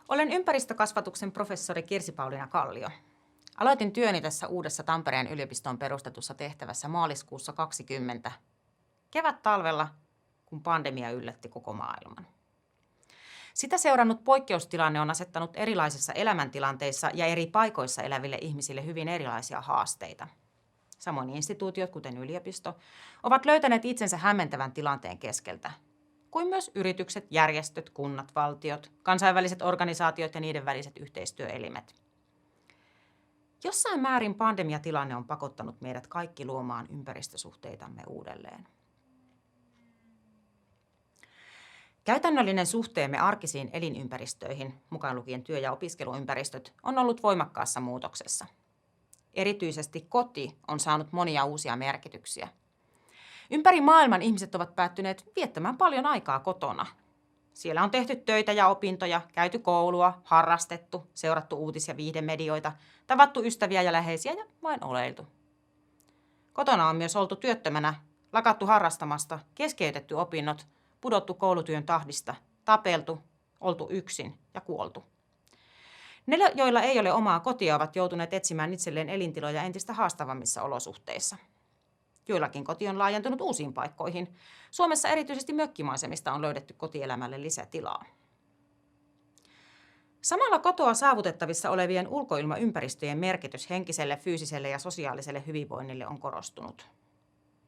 Olen ympäristökasvatuksen professori Kirsi-Pauliina Kallio. Aloitin työni tässä uudessa Tampereen yliopistoon perustetussa tehtävässä maaliskuussa 2020, kevät-talvella, kun pandemia yllätti koko maailman. Sitä seurannut poikkeustilanne on asettanut erilaisissa elämäntilanteissa ja eri paikoissa eläville ihmisille hyvin erilaisia haasteita. Samoin instituutiot, kuten yliopisto, ovat löytäneet itsensä hämmentävän tilanteen keskeltä, kuin myös yritykset, järjestöt, kunnat, valtiot, kansainväliset organisaatiot ja niiden väliset yhteistyöelimet. Jossain määrin pandemiatilanne on pakottanut meidät kaikki luomaan ympäristösuhteitamme uudelleen. Käytännöllinen suhteemme arkisiin elinympäristöihin, mukaan lukien työ- ja opiskeluympäristöt, on ollut voimakkaassa muutoksessa. Erityisesti koti on saanut monia uusia merkityksiä. Ympäri maailman ihmiset ovat päättyneet viettämään paljon aikaa kotona. Siellä on tehty töitä ja opintoja, käyty koulua, harrastettu, seurattu uutis- ja viihdemedioita, tavattu ystäviä ja läheisiä ja vain oleiltu. Kotona on myös oltu työttömänä, lakattu harrastamasta, keskeytetty opinnot, pudottu koulutyön tahdista, tapeltu, oltu yksin ja kuoltu. Ne, joilla ei ole omaa kotia, ovat joutuneet etsimään itselleen elintiloja entistä haastavammissa olosuhteissa. Joillakin koti on laajentunut uusiin paikkoihin. Suomessa erityisesti mökkimaisemista on löydetty kotielämälle lisätilaa. Samalla kotoa saavutettavissa olevien ulkoilmaympäristöjen merkitys henkiselle, fyysiselle ja sosiaaliselle hyvinvoinnille on korostunut.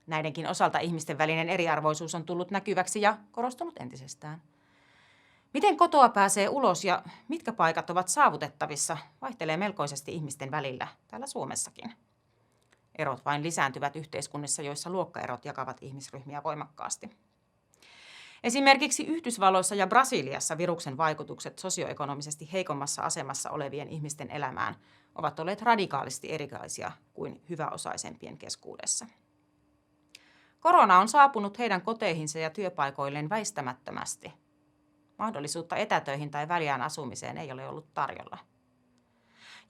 Näidenkin osalta ihmisten välinen eriarvoisuus on tullut näkyväksi ja korostunut entisestään. Miten kotoa pääsee ulos ja mitkä paikat ovat saavutettavissa, vaihtelee melkoisesti ihmisten välillä, täällä Suomessakin. Erot vain lisääntyvät yhteiskunnissa, joissa luokkaerot jakavat ihmisryhmiä voimakkaasti. Esimerkiksi Yhdysvalloissa ja Brasiliassa viruksen vaikutukset sosioekonomisesti heikommassa asemassa olevien ihmisten elämään ovat olleet radikaalisti erilaisia kuin hyväosaisempien keskuudessa. Korona on saapunut heidän koteihinsa ja työpaikoilleen väistämättömästi. Mahdollisuutta etätöihin tai väljään asumiseen ei ole ollut tarjolla.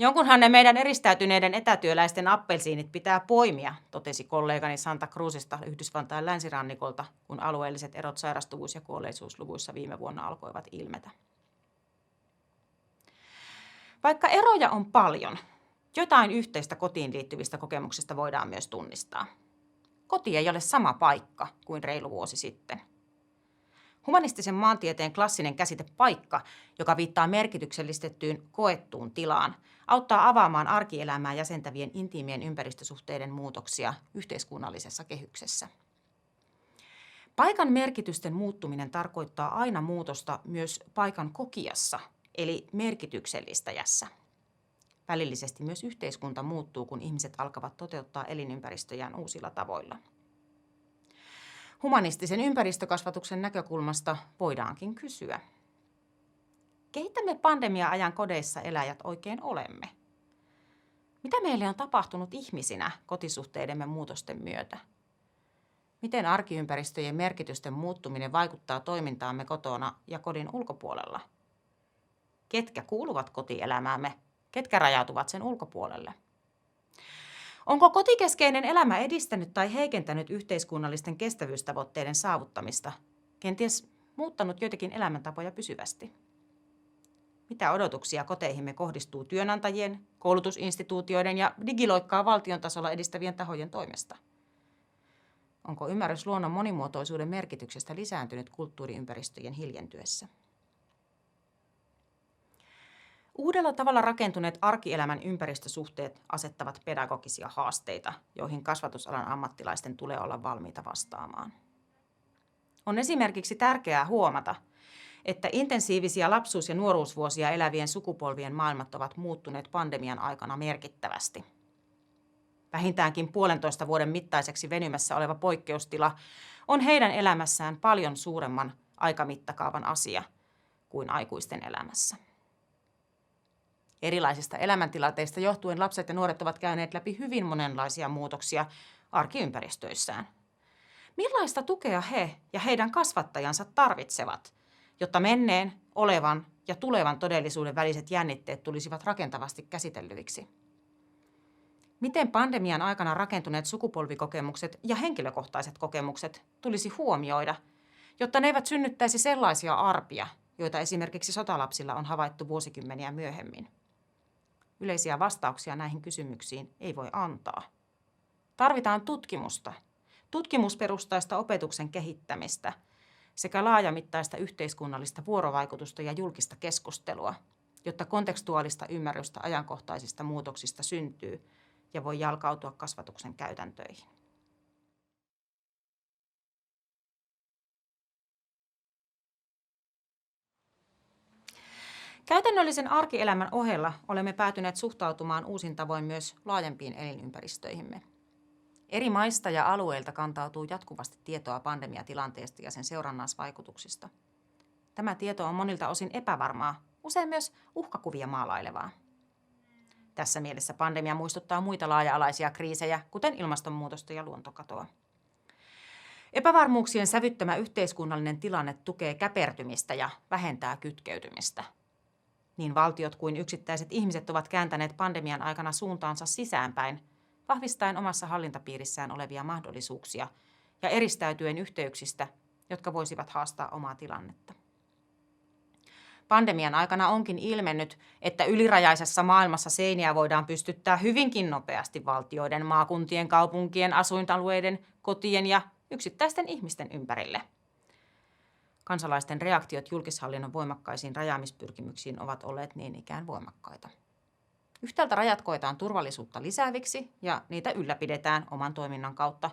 Jonkunhan ne meidän eristäytyneiden etätyöläisten appelsiinit pitää poimia, totesi kollegani Santa Cruzista Yhdysvaltain länsirannikolta, kun alueelliset erot sairastuvuus- ja kuolleisuusluvuissa viime vuonna alkoivat ilmetä. Vaikka eroja on paljon, jotain yhteistä kotiin liittyvistä kokemuksista voidaan myös tunnistaa. Koti ei ole sama paikka kuin reilu vuosi sitten. Humanistisen maantieteen klassinen käsite paikka, joka viittaa merkityksellistettyyn koettuun tilaan, auttaa avaamaan arkielämää jäsentävien intiimien ympäristösuhteiden muutoksia yhteiskunnallisessa kehyksessä. Paikan merkitysten muuttuminen tarkoittaa aina muutosta myös paikan kokijassa, eli merkityksellistäjässä. Välillisesti myös yhteiskunta muuttuu, kun ihmiset alkavat toteuttaa elinympäristöjään uusilla tavoilla. Humanistisen ympäristökasvatuksen näkökulmasta voidaankin kysyä, keitä me pandemia-ajan kodeissa eläjät oikein olemme? Mitä meille on tapahtunut ihmisinä kotisuhteidemme muutosten myötä? Miten arkiympäristöjen merkitysten muuttuminen vaikuttaa toimintaamme kotona ja kodin ulkopuolella? Ketkä kuuluvat kotielämäämme? Ketkä rajautuvat sen ulkopuolelle? Onko kotikeskeinen elämä edistänyt tai heikentänyt yhteiskunnallisten kestävyystavoitteiden saavuttamista, kenties muuttanut joitakin elämäntapoja pysyvästi? Mitä odotuksia koteihimme kohdistuu työnantajien, koulutusinstituutioiden ja digiloikkaa valtion tasolla edistävien tahojen toimesta? Onko ymmärrys luonnon monimuotoisuuden merkityksestä lisääntynyt kulttuuriympäristöjen hiljentyessä? Uudella tavalla rakentuneet arkielämän ympäristösuhteet asettavat pedagogisia haasteita, joihin kasvatusalan ammattilaisten tulee olla valmiita vastaamaan. On esimerkiksi tärkeää huomata, että intensiivisiä lapsuus- ja nuoruusvuosia elävien sukupolvien maailmat ovat muuttuneet pandemian aikana merkittävästi. Vähintäänkin 1,5 vuoden mittaiseksi venymässä oleva poikkeustila on heidän elämässään paljon suuremman aikamittakaavan asia kuin aikuisten elämässä. Erilaisista elämäntilanteista johtuen lapset ja nuoret ovat käyneet läpi hyvin monenlaisia muutoksia arkiympäristöissään. Millaista tukea he ja heidän kasvattajansa tarvitsevat, jotta menneen, olevan ja tulevan todellisuuden väliset jännitteet tulisivat rakentavasti käsitellyiksi? Miten pandemian aikana rakentuneet sukupolvikokemukset ja henkilökohtaiset kokemukset tulisi huomioida, jotta ne eivät synnyttäisi sellaisia arpia, joita esimerkiksi sotalapsilla on havaittu vuosikymmeniä myöhemmin. Yleisiä vastauksia näihin kysymyksiin ei voi antaa. Tarvitaan tutkimusta, tutkimusperustaista opetuksen kehittämistä sekä laajamittaista yhteiskunnallista vuorovaikutusta ja julkista keskustelua, jotta kontekstuaalista ymmärrystä ajankohtaisista muutoksista syntyy ja voi jalkautua kasvatuksen käytäntöihin. Käytännöllisen arkielämän ohella olemme päätyneet suhtautumaan uusin tavoin myös laajempiin elinympäristöihimme. Eri maista ja alueilta kantautuu jatkuvasti tietoa pandemiatilanteesta ja sen seurannaisvaikutuksista. Tämä tieto on monilta osin epävarmaa, usein myös uhkakuvia maalailevaa. Tässä mielessä pandemia muistuttaa muita laaja-alaisia kriisejä, kuten ilmastonmuutosta ja luontokatoa. Epävarmuuksien sävyttämä yhteiskunnallinen tilanne tukee käpertymistä ja vähentää kytkeytymistä. Niin valtiot kuin yksittäiset ihmiset ovat kääntäneet pandemian aikana suuntaansa sisäänpäin, vahvistaen omassa hallintapiirissään olevia mahdollisuuksia ja eristäytyen yhteyksistä, jotka voisivat haastaa omaa tilannetta. Pandemian aikana onkin ilmennyt, että ylirajaisessa maailmassa seiniä voidaan pystyttää hyvinkin nopeasti valtioiden, maakuntien, kaupunkien, asuinalueiden, kotien ja yksittäisten ihmisten ympärille. Kansalaisten reaktiot julkishallinnon voimakkaisiin rajaamispyrkimyksiin ovat olleet niin ikään voimakkaita. Yhtäältä rajat koetaan turvallisuutta lisääviksi ja niitä ylläpidetään oman toiminnan kautta.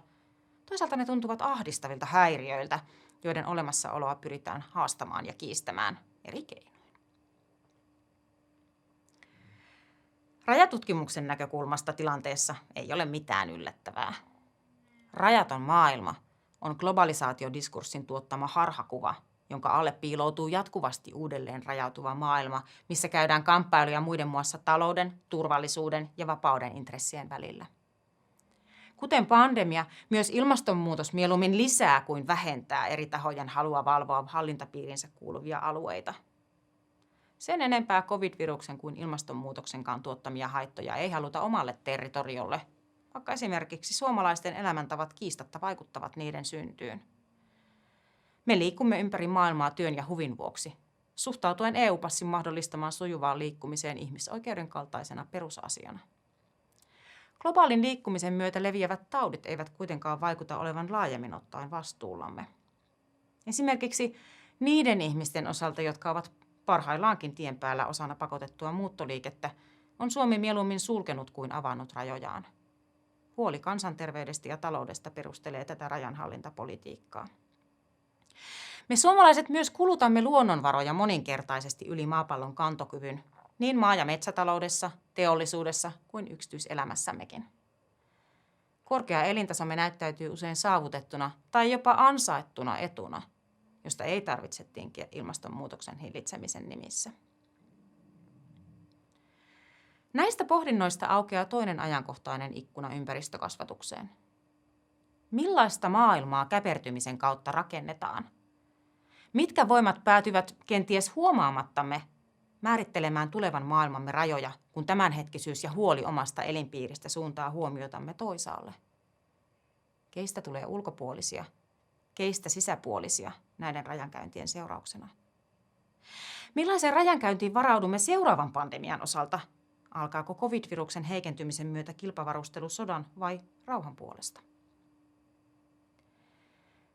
Toisaalta ne tuntuvat ahdistavilta häiriöiltä, joiden olemassaoloa pyritään haastamaan ja kiistämään eri keinoin. Rajatutkimuksen näkökulmasta tilanteessa ei ole mitään yllättävää. Rajaton maailma on globalisaatiodiskurssin tuottama harhakuva, jonka alle piiloutuu jatkuvasti uudelleen rajautuva maailma, missä käydään kamppailuja muiden muassa talouden, turvallisuuden ja vapauden intressien välillä. Kuten pandemia, myös ilmastonmuutos mieluummin lisää kuin vähentää eri tahojen halua valvoa hallintapiirinsä kuuluvia alueita. Sen enempää covid-viruksen kuin ilmastonmuutoksenkaan tuottamia haittoja ei haluta omalle territoriolle, vaikka esimerkiksi suomalaisten elämäntavat kiistatta vaikuttavat niiden syntyyn. Me liikumme ympäri maailmaa työn ja huvin vuoksi, suhtautuen EU-passin mahdollistamaan sujuvaan liikkumiseen ihmisoikeuden kaltaisena perusasiana. Globaalin liikkumisen myötä leviävät taudit eivät kuitenkaan vaikuta olevan laajemmin ottaen vastuullamme. Esimerkiksi niiden ihmisten osalta, jotka ovat parhaillaankin tien päällä osana pakotettua muuttoliikettä, on Suomi mieluummin sulkenut kuin avannut rajojaan. Huoli kansanterveydestä ja taloudesta perustelee tätä rajanhallintapolitiikkaa. Me suomalaiset myös kulutamme luonnonvaroja moninkertaisesti yli maapallon kantokyvyn, niin maa- ja metsätaloudessa, teollisuudessa kuin yksityiselämässämmekin. Korkea elintasomme näyttäytyy usein saavutettuna tai jopa ansaittuna etuna, josta ei tarvitse tinkiä ilmastonmuutoksen hillitsemisen nimissä. Näistä pohdinnoista aukeaa toinen ajankohtainen ikkuna ympäristökasvatukseen. Millaista maailmaa käpertymisen kautta rakennetaan? Mitkä voimat päätyvät kenties huomaamattamme määrittelemään tulevan maailmamme rajoja, kun tämänhetkisyys ja huoli omasta elinpiiristä suuntaa huomiotamme toisaalle? Keistä tulee ulkopuolisia, keistä sisäpuolisia näiden rajankäyntien seurauksena? Millaiseen rajankäyntiin varaudumme seuraavan pandemian osalta? Alkaako covid-viruksen heikentymisen myötä kilpavarustelu sodan vai rauhan puolesta?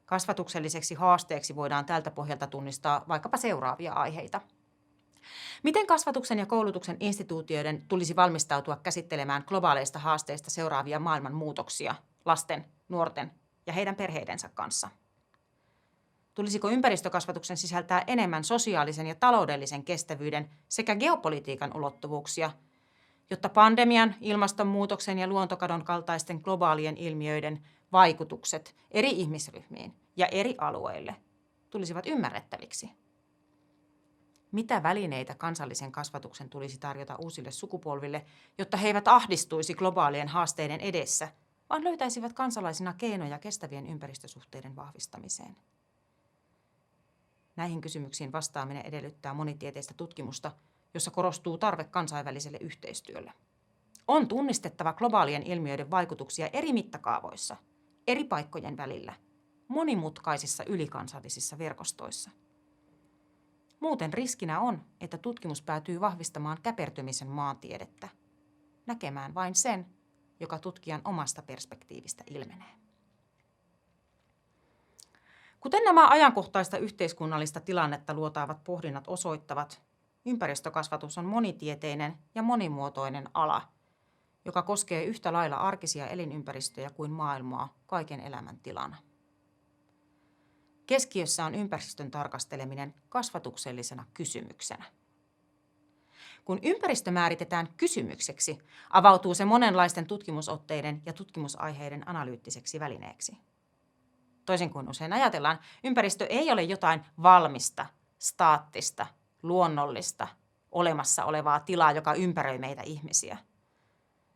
Kasvatukselliseksi haasteeksi voidaan tältä pohjalta tunnistaa vaikkapa seuraavia aiheita. Miten kasvatuksen ja koulutuksen instituutioiden tulisi valmistautua käsittelemään globaaleista haasteista seuraavia maailman muutoksia lasten, nuorten ja heidän perheidensä kanssa? Tulisiko ympäristökasvatuksen sisältää enemmän sosiaalisen ja taloudellisen kestävyyden sekä geopolitiikan ulottuvuuksia, jotta pandemian, ilmastonmuutoksen ja luontokadon kaltaisten globaalien ilmiöiden vaikutukset eri ihmisryhmiin ja eri alueille tulisivat ymmärrettäviksi? Mitä välineitä kansallisen kasvatuksen tulisi tarjota uusille sukupolville, jotta he eivät ahdistuisi globaalien haasteiden edessä, vaan löytäisivät kansalaisina keinoja kestävien ympäristösuhteiden vahvistamiseen? Näihin kysymyksiin vastaaminen edellyttää monitieteistä tutkimusta, jossa korostuu tarve kansainväliselle yhteistyölle. On tunnistettava globaalien ilmiöiden vaikutuksia eri mittakaavoissa, eri paikkojen välillä, monimutkaisissa ylikansallisissa verkostoissa. Muuten riskinä on, että tutkimus päätyy vahvistamaan käpertymisen maantiedettä, näkemään vain sen, joka tutkijan omasta perspektiivistä ilmenee. Kuten nämä ajankohtaista yhteiskunnallista tilannetta luotaavat pohdinnat osoittavat, ympäristökasvatus on monitieteinen ja monimuotoinen ala, joka koskee yhtä lailla arkisia elinympäristöjä kuin maailmaa kaiken elämän tilana. Keskiössä on ympäristön tarkasteleminen kasvatuksellisena kysymyksenä. Kun ympäristö määritetään kysymykseksi, avautuu se monenlaisten tutkimusotteiden ja tutkimusaiheiden analyyttiseksi välineeksi. Toisin kuin usein ajatellaan, ympäristö ei ole jotain valmista, staattista, luonnollista, olemassa olevaa tilaa, joka ympäröi meitä ihmisiä.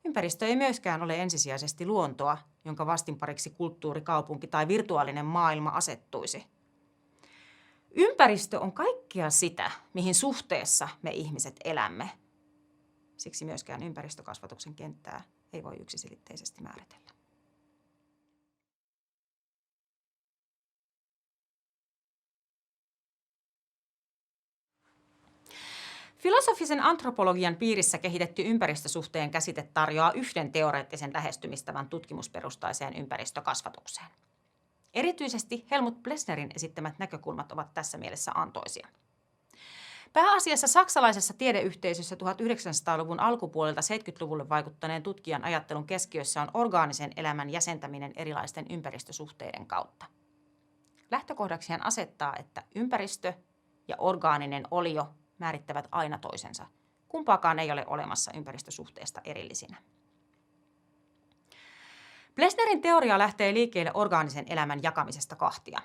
Ympäristö ei myöskään ole ensisijaisesti luontoa, jonka vastinpariksi kulttuuri, kaupunki tai virtuaalinen maailma asettuisi. Ympäristö on kaikkea sitä, mihin suhteessa me ihmiset elämme. Siksi myöskään ympäristökasvatuksen kenttää ei voi yksiselitteisesti määritellä. Filosofisen antropologian piirissä kehitetty ympäristösuhteen käsite tarjoaa yhden teoreettisen lähestymistavan tutkimusperustaiseen ympäristökasvatukseen. Erityisesti Helmut Plessnerin esittämät näkökulmat ovat tässä mielessä antoisia. Pääasiassa saksalaisessa tiedeyhteisössä 1900-luvun alkupuolelta 70-luvulle vaikuttaneen tutkijan ajattelun keskiössä on orgaanisen elämän jäsentäminen erilaisten ympäristösuhteiden kautta. Lähtökohdaksi hän asettaa, että ympäristö ja orgaaninen olio määrittävät aina toisensa. Kumpaakaan ei ole olemassa ympäristösuhteesta erillisinä. Plessnerin teoria lähtee liikkeelle orgaanisen elämän jakamisesta kahtia.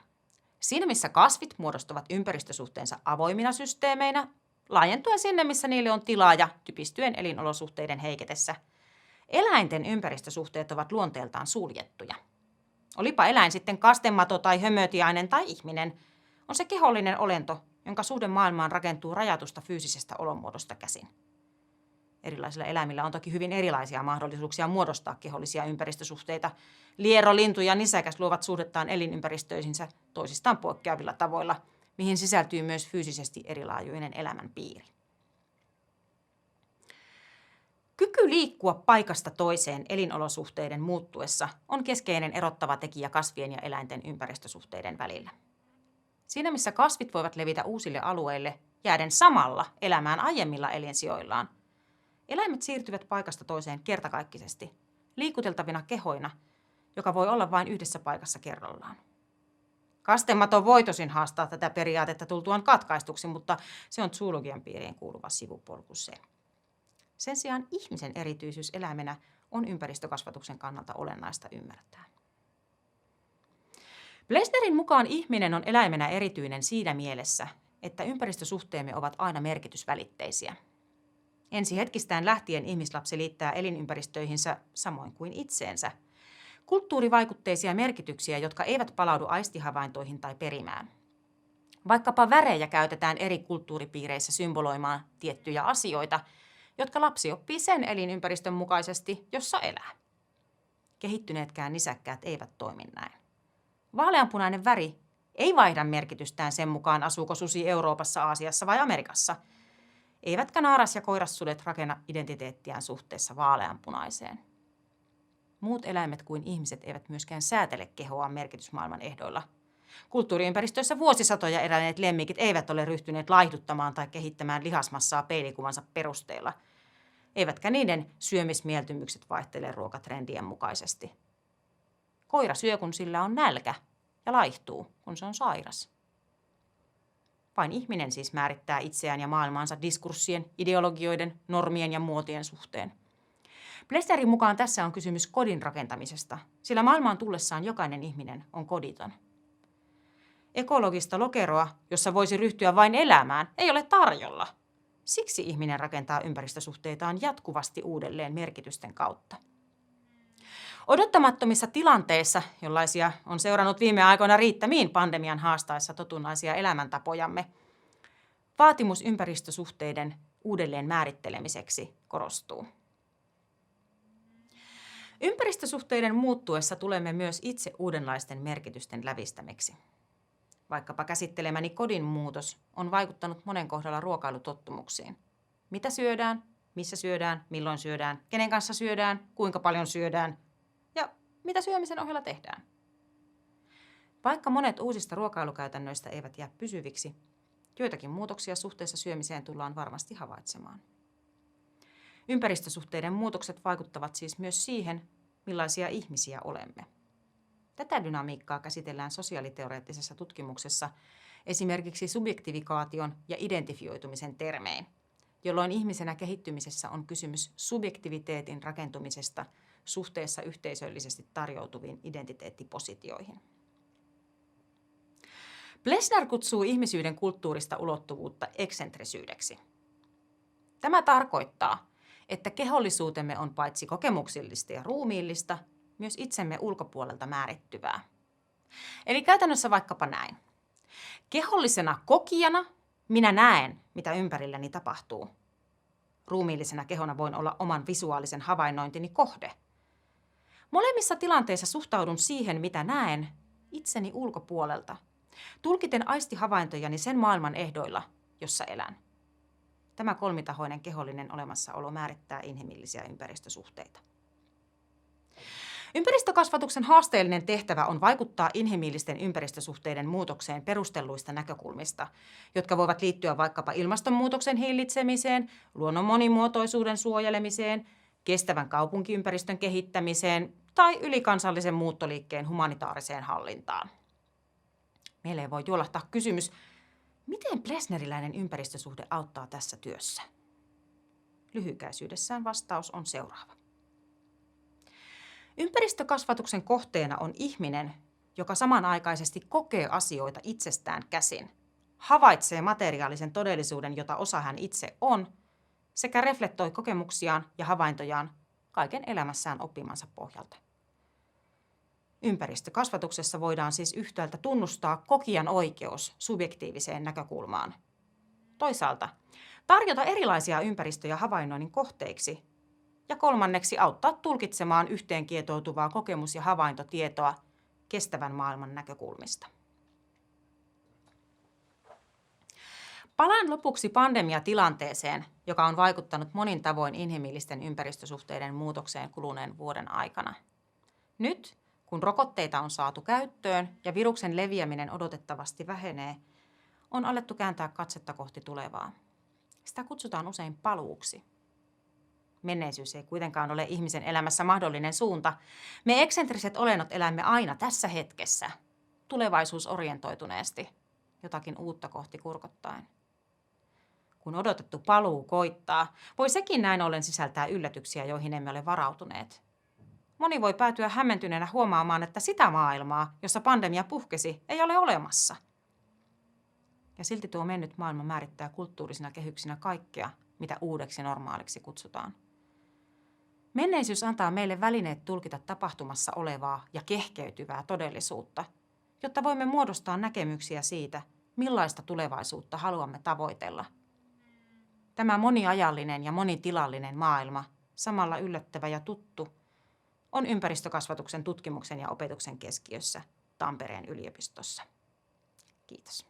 Siinä, missä kasvit muodostavat ympäristösuhteensa avoimina systeemeinä, laajentuen sinne, missä niille on tilaa ja typistyen elinolosuhteiden heiketessä, eläinten ympäristösuhteet ovat luonteeltaan suljettuja. Olipa eläin sitten kastemato tai hömötiainen tai ihminen, on se kehollinen olento, jonka suhde maailmaan rakentuu rajatusta fyysisestä olomuodosta käsin. Erilaisilla eläimillä on toki hyvin erilaisia mahdollisuuksia muodostaa kehollisia ympäristösuhteita. Liero, lintu ja nisäkäs luovat suhdettaan elinympäristöisinsä toisistaan poikkeavilla tavoilla, mihin sisältyy myös fyysisesti erilaajuinen elämänpiiri. Kyky liikkua paikasta toiseen elinolosuhteiden muuttuessa on keskeinen erottava tekijä kasvien ja eläinten ympäristösuhteiden välillä. Siinä missä kasvit voivat levitä uusille alueille, jääden samalla elämään aiemmilla elinsijoillaan, eläimet siirtyvät paikasta toiseen kertakaikkisesti, liikuteltavina kehoina, joka voi olla vain yhdessä paikassa kerrallaan. Kastemato voi tosin haastaa tätä periaatetta tultuaan katkaistuksi, mutta se on zoologian piiriin kuuluva sivupolku se. Sen sijaan ihmisen erityisyys eläimenä on ympäristökasvatuksen kannalta olennaista ymmärtää. Plessnerin mukaan ihminen on eläimenä erityinen siinä mielessä, että ympäristösuhteemme ovat aina merkitysvälitteisiä. Ensi hetkistään lähtien ihmislapsi liittää elinympäristöihinsä samoin kuin itseensä kulttuurivaikutteisia merkityksiä, jotka eivät palaudu aistihavaintoihin tai perimään. Vaikkapa värejä käytetään eri kulttuuripiireissä symboloimaan tiettyjä asioita, jotka lapsi oppii sen elinympäristön mukaisesti, jossa elää. Kehittyneetkään nisäkkäät eivät toimi näin. Vaaleanpunainen väri ei vaihda merkitystään sen mukaan, asuuko susi Euroopassa, Aasiassa vai Amerikassa. Eivätkä naaras- ja koirassudet rakenna identiteettiään suhteessa vaaleanpunaiseen. Muut eläimet kuin ihmiset eivät myöskään säätele kehoaan merkitysmaailman ehdoilla. Kulttuuriympäristöissä vuosisatoja eläneet lemmikit eivät ole ryhtyneet laihduttamaan tai kehittämään lihasmassaa peilikuvansa perusteella. Eivätkä niiden syömismieltymykset vaihtele ruokatrendien mukaisesti. Koira syö, kun sillä on nälkä, ja laihtuu, kun se on sairas. Vain ihminen siis määrittää itseään ja maailmaansa diskurssien, ideologioiden, normien ja muotien suhteen. Plessnerin mukaan tässä on kysymys kodin rakentamisesta, sillä maailmaan tullessaan jokainen ihminen on koditon. Ekologista lokeroa, jossa voisi ryhtyä vain elämään, ei ole tarjolla. Siksi ihminen rakentaa ympäristösuhteitaan jatkuvasti uudelleen merkitysten kautta. Odottamattomissa tilanteissa, jollaisia on seurannut viime aikoina riittämiin pandemian haastaessa totunnaisia elämäntapojamme, vaatimus ympäristösuhteiden uudelleen määrittelemiseksi korostuu. Ympäristösuhteiden muuttuessa tulemme myös itse uudenlaisten merkitysten lävistämiksi. Vaikkapa käsittelemäni kodin muutos on vaikuttanut monen kohdalla ruokailutottumuksiin. Mitä syödään, missä syödään, milloin syödään, kenen kanssa syödään, kuinka paljon syödään ja mitä syömisen ohella tehdään. Vaikka monet uusista ruokailukäytännöistä eivät jää pysyviksi, joitakin muutoksia suhteessa syömiseen tullaan varmasti havaitsemaan. Ympäristösuhteiden muutokset vaikuttavat siis myös siihen, millaisia ihmisiä olemme. Tätä dynamiikkaa käsitellään sosiaaliteoreettisessa tutkimuksessa esimerkiksi subjektifikaation ja identifioitumisen termein, jolloin ihmisenä kehittymisessä on kysymys subjektiviteetin rakentumisesta suhteessa yhteisöllisesti tarjoutuviin identiteettipositioihin. Plessner kutsuu ihmisyyden kulttuurista ulottuvuutta eksentrisyydeksi. Tämä tarkoittaa, että kehollisuutemme on paitsi kokemuksillista ja ruumiillista, myös itsemme ulkopuolelta määrittyvää. Eli käytännössä vaikkapa näin. Kehollisena kokijana minä näen, mitä ympärilläni tapahtuu. Ruumiillisena kehona voin olla oman visuaalisen havainnointini kohde. Molemmissa tilanteissa suhtaudun siihen, mitä näen, itseni ulkopuolelta, tulkiten aistihavaintojani sen maailman ehdoilla, jossa elän. Tämä kolmitahoinen kehollinen olemassaolo määrittää inhimillisiä ympäristösuhteita. Ympäristökasvatuksen haasteellinen tehtävä on vaikuttaa inhimillisten ympäristösuhteiden muutokseen perustelluista näkökulmista, jotka voivat liittyä vaikkapa ilmastonmuutoksen hillitsemiseen, luonnon monimuotoisuuden suojelemiseen, kestävän kaupunkiympäristön kehittämiseen tai ylikansallisen muuttoliikkeen humanitaariseen hallintaan. Mieleen voi juolahtaa kysymys, miten plessneriläinen ympäristösuhde auttaa tässä työssä? Lyhykäisyydessään vastaus on seuraava. Ympäristökasvatuksen kohteena on ihminen, joka samanaikaisesti kokee asioita itsestään käsin, havaitsee materiaalisen todellisuuden, jota osa hän itse on, sekä reflektoi kokemuksiaan ja havaintojaan kaiken elämässään oppimansa pohjalta. Ympäristökasvatuksessa voidaan siis yhtäältä tunnustaa kokijan oikeus subjektiiviseen näkökulmaan. Toisaalta tarjota erilaisia ympäristöjä havainnoinnin kohteiksi. Ja kolmanneksi auttaa tulkitsemaan yhteenkietoutuvaa kokemus- ja havaintotietoa kestävän maailman näkökulmista. Palaan lopuksi pandemiatilanteeseen, joka on vaikuttanut monin tavoin inhimillisten ympäristösuhteiden muutokseen kuluneen vuoden aikana. Nyt, kun rokotteita on saatu käyttöön ja viruksen leviäminen odotettavasti vähenee, on alettu kääntää katsetta kohti tulevaa. Sitä kutsutaan usein paluuksi. Menneisyys ei kuitenkaan ole ihmisen elämässä mahdollinen suunta. Me eksentriset olennot elämme aina tässä hetkessä, tulevaisuusorientoituneesti, jotakin uutta kohti kurkottaen. Kun odotettu paluu koittaa, voi sekin näin ollen sisältää yllätyksiä, joihin emme ole varautuneet. Moni voi päätyä hämmentyneenä huomaamaan, että sitä maailmaa, jossa pandemia puhkesi, ei ole olemassa. Ja silti tuo mennyt maailma määrittää kulttuurisina kehyksinä kaikkea, mitä uudeksi normaaliksi kutsutaan. Menneisyys antaa meille välineet tulkita tapahtumassa olevaa ja kehkeytyvää todellisuutta, jotta voimme muodostaa näkemyksiä siitä, millaista tulevaisuutta haluamme tavoitella. Tämä moniajallinen ja monitilallinen maailma, samalla yllättävä ja tuttu, on ympäristökasvatuksen tutkimuksen ja opetuksen keskiössä Tampereen yliopistossa. Kiitos.